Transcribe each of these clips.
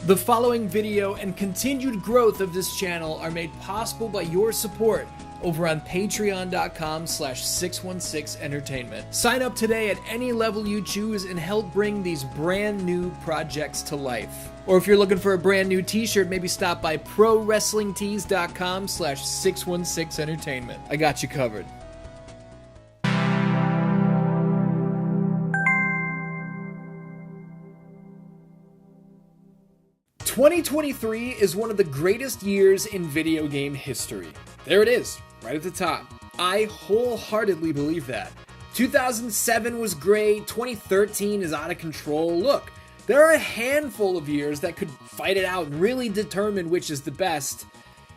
The following video and continued growth of this channel are made possible by your support over on patreon.com/616entertainment. Sign up today at any level you choose and help bring these brand new projects to life. Or if you're looking for a brand new t-shirt, maybe stop by prowrestlingtees.com/616entertainment. I got you covered. 2023 is one of the greatest years in video game history. There it is, right at the top. I wholeheartedly believe that. 2007 was great, 2013 is out of control. Look, there are a handful of years that could fight it out and really determine which is the best,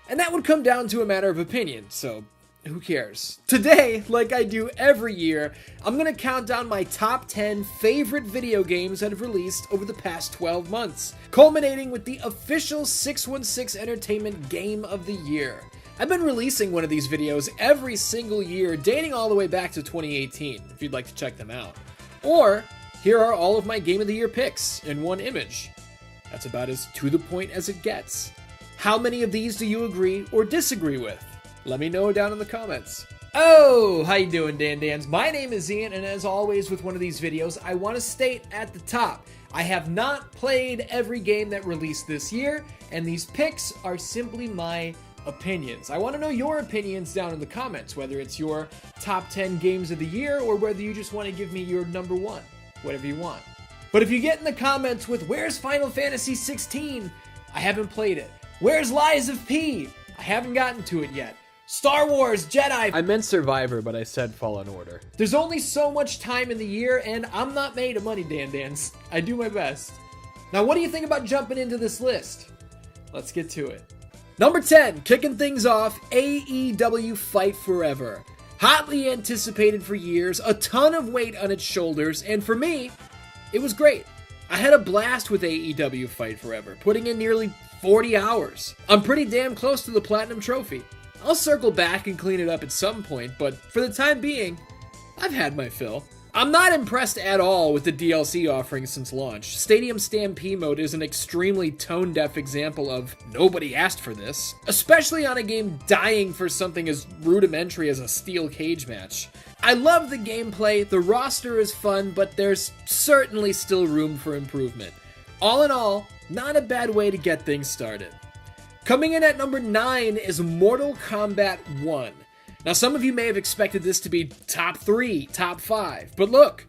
and that would come down to a matter of opinion, so who cares? Today, like I do every year, I'm gonna count down my top 10 favorite video games that have released over the past 12 months, culminating with the official 616 Entertainment Game of the Year. I've been releasing one of these videos every single year, dating all the way back to 2018, if you'd like to check them out. Or, here are all of my Game of the Year picks in one image. That's about as to the point as it gets. How many of these do you agree or disagree with? Let me know down in the comments. Oh, how you doing, Dan-Dans? My name is Ian, and as always with one of these videos, I want to state at the top, I have not played every game that released this year, and these picks are simply my opinions. I want to know your opinions down in the comments, whether it's your top 10 games of the year, or whether you just want to give me your number one, whatever you want. But if you get in the comments with, where's Final Fantasy 16? I haven't played it. Where's Lies of P? I haven't gotten to it yet. Star Wars Jedi. I meant Survivor, but I said Fallen Order. There's only so much time in the year, and I'm not made of money, Dan-Dans. I do my best. Now, what do you think about jumping into this list? Let's get to it. Number 10, kicking things off, AEW Fight Forever. Hotly anticipated for years, a ton of weight on its shoulders, and for me, it was great. I had a blast with AEW Fight Forever, putting in nearly 40 hours. I'm pretty damn close to the Platinum Trophy. I'll circle back and clean it up at some point, but for the time being, I've had my fill. I'm not impressed at all with the DLC offering since launch. Stadium Stampede mode is an extremely tone-deaf example of nobody asked for this, especially on a game dying for something as rudimentary as a steel cage match. I love the gameplay, the roster is fun, but there's certainly still room for improvement. All in all, not a bad way to get things started. Coming in at number 9 is Mortal Kombat 1. Now, some of you may have expected this to be top 3, top 5, but look,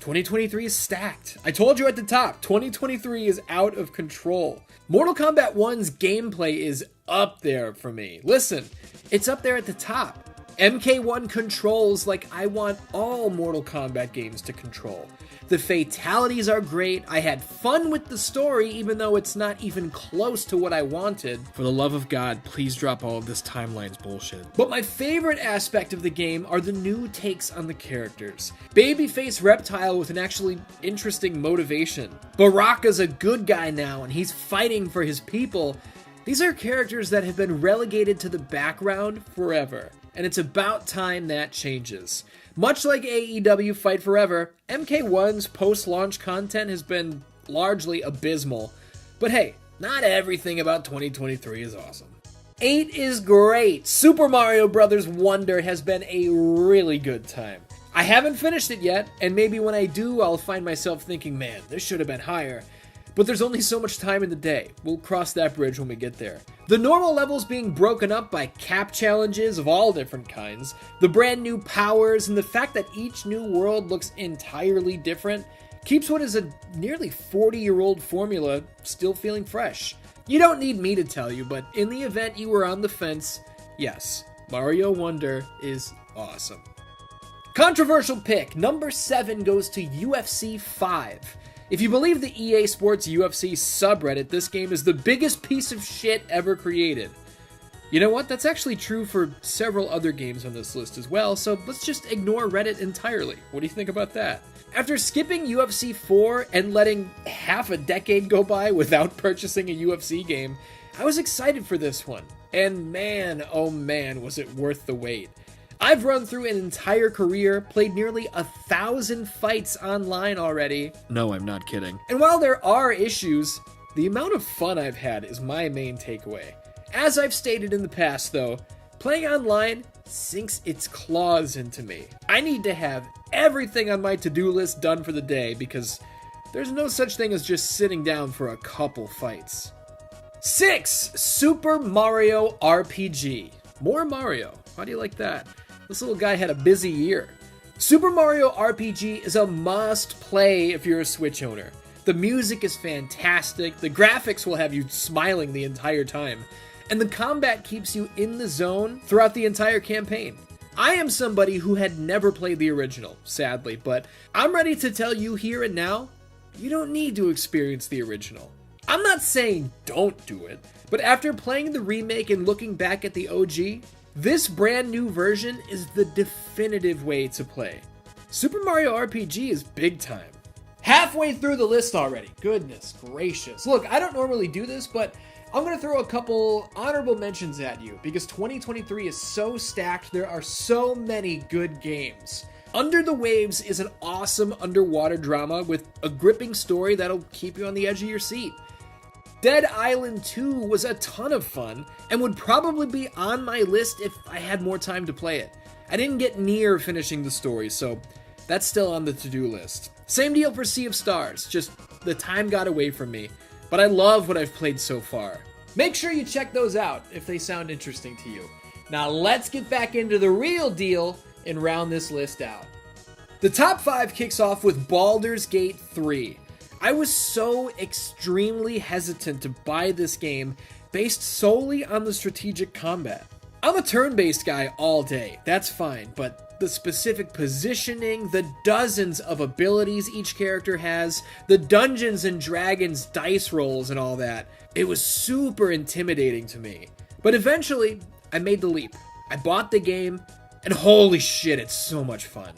2023 is stacked. I told you at the top, 2023 is out of control. Mortal Kombat 1's gameplay is up there for me. Listen, it's up there at the top. MK1 controls like I want all Mortal Kombat games to control. The fatalities are great, I had fun with the story even though it's not even close to what I wanted. For the love of God, please drop all of this timeline's bullshit. But my favorite aspect of the game are the new takes on the characters. Babyface Reptile with an actually interesting motivation. Baraka's a good guy now and he's fighting for his people. These are characters that have been relegated to the background forever, and it's about time that changes. Much like AEW Fight Forever, MK1's post-launch content has been largely abysmal, but hey, not everything about 2023 is awesome. 8 is great. Super Mario Bros. Wonder has been a really good time. I haven't finished it yet, and maybe when I do, I'll find myself thinking, man, this should have been higher. But there's only so much time in the day. We'll cross that bridge when we get there. The normal levels being broken up by cap challenges of all different kinds, the brand new powers, and the fact that each new world looks entirely different keeps what is a nearly 40-year-old formula still feeling fresh. You don't need me to tell you, but in the event you were on the fence, yes, Mario Wonder is awesome. Controversial pick, number 7 goes to UFC 5. If you believe the EA Sports UFC subreddit, this game is the biggest piece of shit ever created. You know what? That's actually true for several other games on this list as well, so let's just ignore Reddit entirely. What do you think about that? After skipping UFC 4 and letting half a decade go by without purchasing a UFC game, I was excited for this one. And man, oh man, was it worth the wait. I've run through an entire career, played nearly 1,000 fights online already. No, I'm not kidding. And while there are issues, The amount of fun I've had is my main takeaway. As I've stated in the past though, playing online sinks its claws into me. I need to have everything on my to-do list done for the day because there's no such thing as just sitting down for a couple fights. 6. Super Mario RPG. More Mario. How do you like that? This little guy had a busy year. Super Mario RPG is a must-play if you're a Switch owner. The music is fantastic, the graphics will have you smiling the entire time, and the combat keeps you in the zone throughout the entire campaign. I am somebody who had never played the original, sadly, but I'm ready to tell you here and now, you don't need to experience the original. I'm not saying don't do it, but after playing the remake and looking back at the OG, this brand new version is the definitive way to play. Super Mario RPG is big time. Halfway through the list already. Goodness gracious. Look, I don't normally do this, but I'm going to throw a couple honorable mentions at you because 2023 is so stacked. There are so many good games. Under the Waves is an awesome underwater drama with a gripping story that'll keep you on the edge of your seat. Dead Island 2 was a ton of fun and would probably be on my list if I had more time to play it. I didn't get near finishing the story, so that's still on the to-do list. Same deal for Sea of Stars, just the time got away from me, but I love what I've played so far. Make sure you check those out if they sound interesting to you. Now let's get back into the real deal and round this list out. The top 5 kicks off with Baldur's Gate 3. I was so extremely hesitant to buy this game based solely on the strategic combat. I'm a turn-based guy all day, that's fine, but the specific positioning, the dozens of abilities each character has, the Dungeons and Dragons dice rolls and all that, it was super intimidating to me. But eventually, I made the leap. I bought the game, and holy shit, it's so much fun.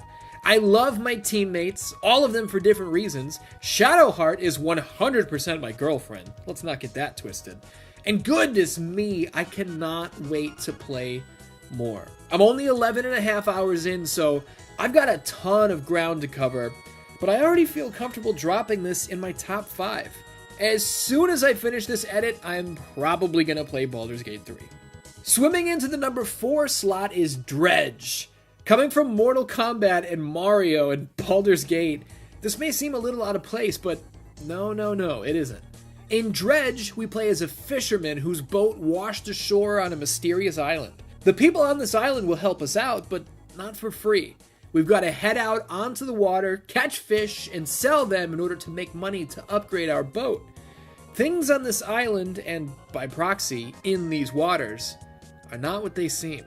I love my teammates, all of them for different reasons. Shadowheart is 100% my girlfriend. Let's not get that twisted. And goodness me, I cannot wait to play more. I'm only 11 and a half hours in, so I've got a ton of ground to cover, but I already feel comfortable dropping this in my top 5. As soon as I finish this edit, I'm probably going to play Baldur's Gate 3. Swimming into the number 4 slot is Dredge. Coming from Mortal Kombat and Mario and Baldur's Gate, this may seem a little out of place, but no, it isn't. In Dredge, we play as a fisherman whose boat washed ashore on a mysterious island. The people on this island will help us out, but not for free. We've got to head out onto the water, catch fish, and sell them in order to make money to upgrade our boat. Things on this island, and by proxy, in these waters, are not what they seem.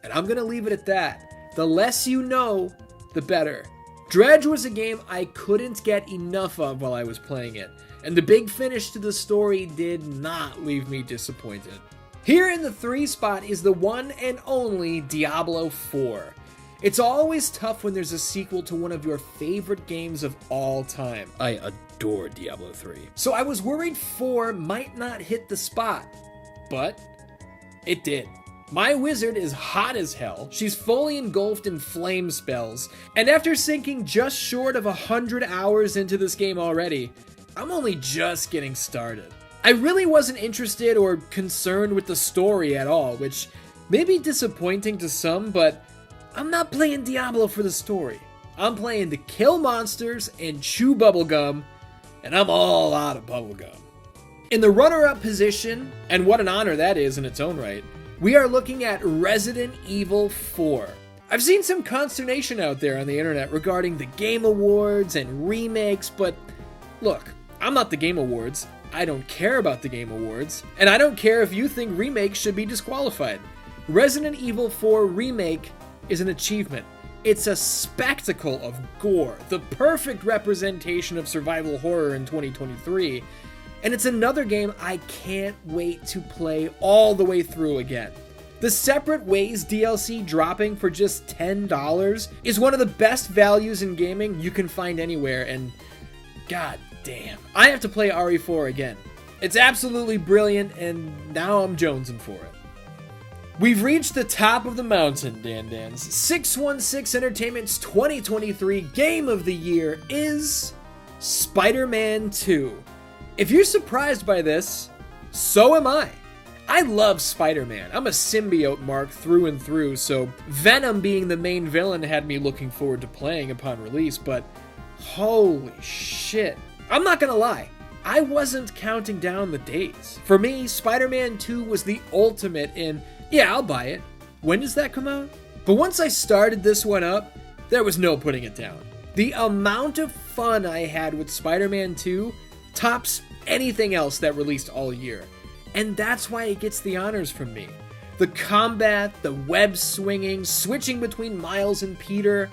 And I'm going to leave it at that. The less you know, the better. Dredge was a game I couldn't get enough of while I was playing it, and the big finish to the story did not leave me disappointed. Here in the 3 spot is the one and only Diablo 4. It's always tough when there's a sequel to one of your favorite games of all time. I adore Diablo 3. So I was worried 4 might not hit the spot, but it did. My wizard is hot as hell, she's fully engulfed in flame spells, and after sinking just short of 100 hours into this game already, I'm only just getting started. I really wasn't interested or concerned with the story at all, which may be disappointing to some, but I'm not playing Diablo for the story. I'm playing to kill monsters and chew bubblegum, and I'm all out of bubblegum. In the runner-up position, and what an honor that is in its own right, we are looking at Resident Evil 4. I've seen some consternation out there on the internet regarding the Game Awards and remakes, but look, I'm not the Game Awards, I don't care about the Game Awards, and I don't care if you think remakes should be disqualified. Resident Evil 4 Remake is an achievement. It's a spectacle of gore, the perfect representation of survival horror in 2023, and it's another game I can't wait to play all the way through again. The Separate Ways DLC dropping for just $10 is one of the best values in gaming you can find anywhere, and god damn, I have to play RE4 again. It's absolutely brilliant, and now I'm jonesing for it. We've reached the top of the mountain, Dan. 616 Entertainment's 2023 Game of the Year is Spider-Man 2. If you're surprised by this, so am I. I love Spider-Man. I'm a symbiote mark through and through, so Venom being the main villain had me looking forward to playing upon release, but holy shit. I'm not gonna lie, I wasn't counting down the days. For me, Spider-Man 2 was the ultimate in, yeah, I'll buy it. When does that come out? But once I started this one up, there was no putting it down. The amount of fun I had with Spider-Man 2 tops anything else that released all year. And that's why it gets the honors from me. The combat, the web swinging, switching between Miles and Peter,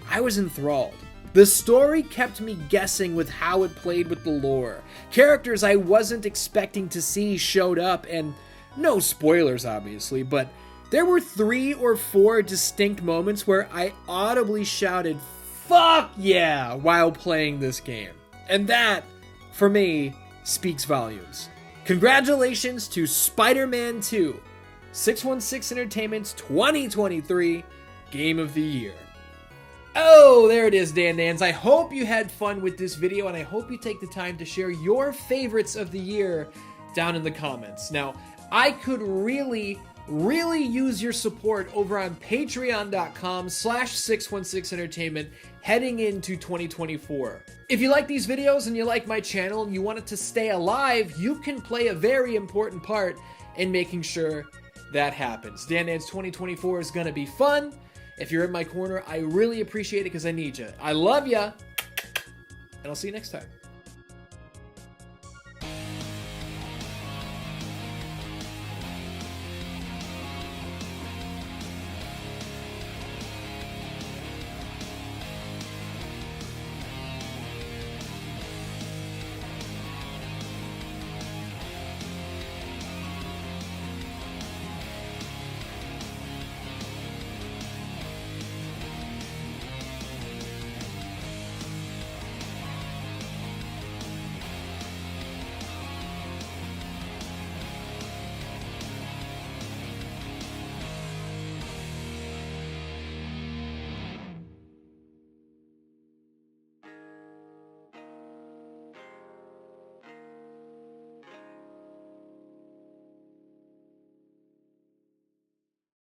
I was enthralled. The story kept me guessing with how it played with the lore. Characters I wasn't expecting to see showed up, and no spoilers obviously, but there were 3 or 4 distinct moments where I audibly shouted, "Fuck yeah!" while playing this game. And that, for me, speaks volumes. Congratulations to Spider-Man 2, 616 Entertainment's 2023 Game of the Year. Oh, there it is, Dan Dans. I hope you had fun with this video, and I hope you take the time to share your favorites of the year down in the comments. Now, I could really use your support over on patreon.com/616entertainment heading into 2024. If you like these videos and you like my channel and you want it to stay alive, you can play a very important part in making sure that happens. Dan Dans 2024 is going to be fun. If you're in my corner, I really appreciate it because I need you. I love ya, and I'll see you next time.